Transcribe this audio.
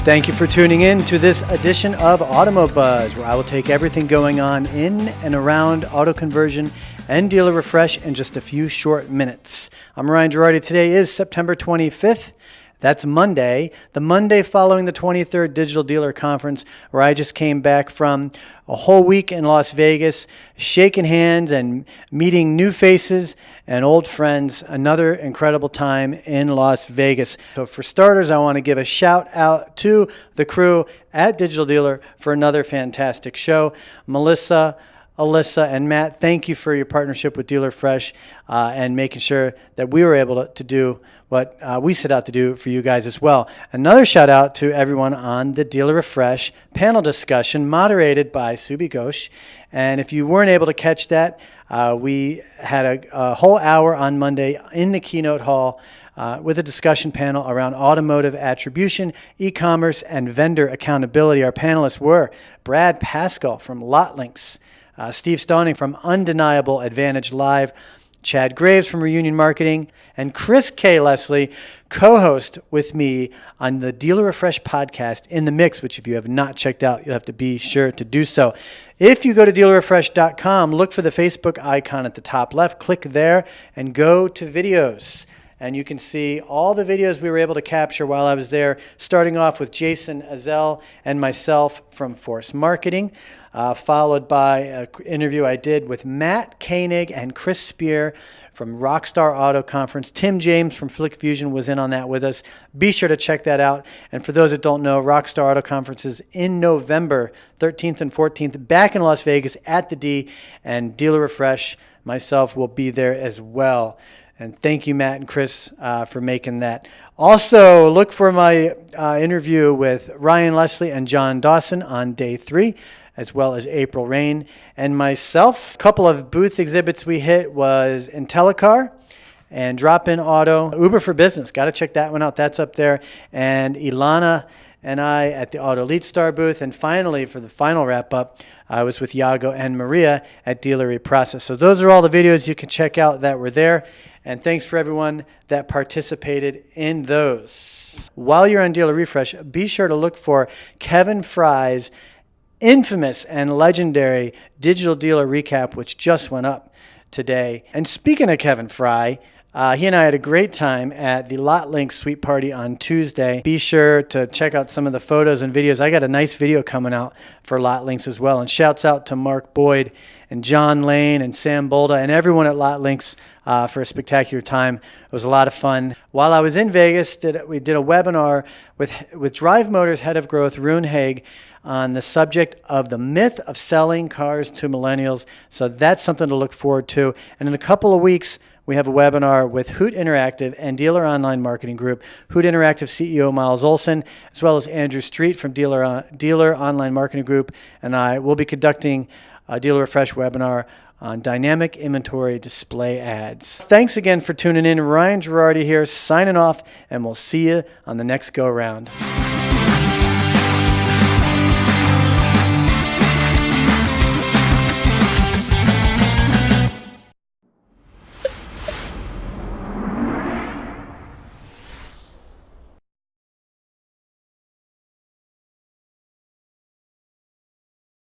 Thank you for tuning in to this edition of AutomoBuzz, where I will take everything going on in and around auto conversion and dealer refresh in just a few short minutes. I'm Ryan Girardi. Today is September 25th. That's Monday, the Monday following the 23rd Digital Dealer Conference, where I just came back from a whole week in Las Vegas, shaking hands and meeting new faces and old friends. Another incredible time in Las Vegas. So for starters, I want to give a shout out to the crew at Digital Dealer for another fantastic show. Melissa, Alyssa, and Matt, thank you for your partnership with DealerRefresh and making sure that we were able to do what we set out to do for you guys as well. Another shout out to everyone on the DealerRefresh panel discussion moderated by Subi Ghosh. And if you weren't able to catch that, we had a whole hour on Monday in the keynote hall with a discussion panel around automotive attribution, e-commerce, and vendor accountability. Our panelists were Brad Pascal from LotLinks, Steve Stoning from Undeniable Advantage Live, Chad Graves from Reunion Marketing, and Chris K. Leslie, co-host with me on the DealerRefresh podcast In the Mix, which if you have not checked out, you'll have to be sure to do so. If you go to DealerRefresh.com, look for the Facebook icon at the top left, click there, and go to videos. And you can see all the videos we were able to capture while I was there, starting off with Jason Azell and myself from Force Marketing, followed by an interview I did with Matt Koenig and Chris Spear from Rockstar Auto Conference. Tim James from Flick Fusion was in on that with us. Be sure to check that out. And for those that don't know, Rockstar Auto Conference is in November 13th and 14th, back in Las Vegas at the D, and DealerRefresh, myself, will be there as well. And thank you, Matt and Chris, for making that. Also, look for my interview with Ryan Leslie and John Dawson on day 3, as well as April Rain and myself. A couple of booth exhibits we hit was IntelliCar and Drop-In Auto. Uber for Business, got to check that one out. That's up there. And Ilana and I at the Auto Lead Star booth. And finally, for the final wrap-up, I was with Yago and Maria at DealerRefresh. So those are all the videos you can check out that were there. And thanks for everyone that participated in those. While you're on DealerRefresh, be sure to look for Kevin Fry's infamous and legendary Digital Dealer Recap, which just went up today. And speaking of Kevin Fry, he and I had a great time at the LotLinks Suite Party on Tuesday. Be sure to check out some of the photos and videos. I got a nice video coming out for LotLinks as well. And shouts out to Mark Boyd and John Lane and Sam Bolda and everyone at LotLinks for a spectacular time. It was a lot of fun. While I was in Vegas, we did a webinar with Drive Motors head of growth, Rune Haig, on the subject of the myth of selling cars to millennials. So that's something to look forward to. And in a couple of weeks, we have a webinar with Hoot Interactive and Dealer Online Marketing Group. Hoot Interactive CEO Miles Olson, as well as Andrew Street from Dealer Online Marketing Group, and I will be conducting a DealerRefresh webinar on dynamic inventory display ads. Thanks again for tuning in. Ryan Girardi here, signing off, and we'll see you on the next go-round.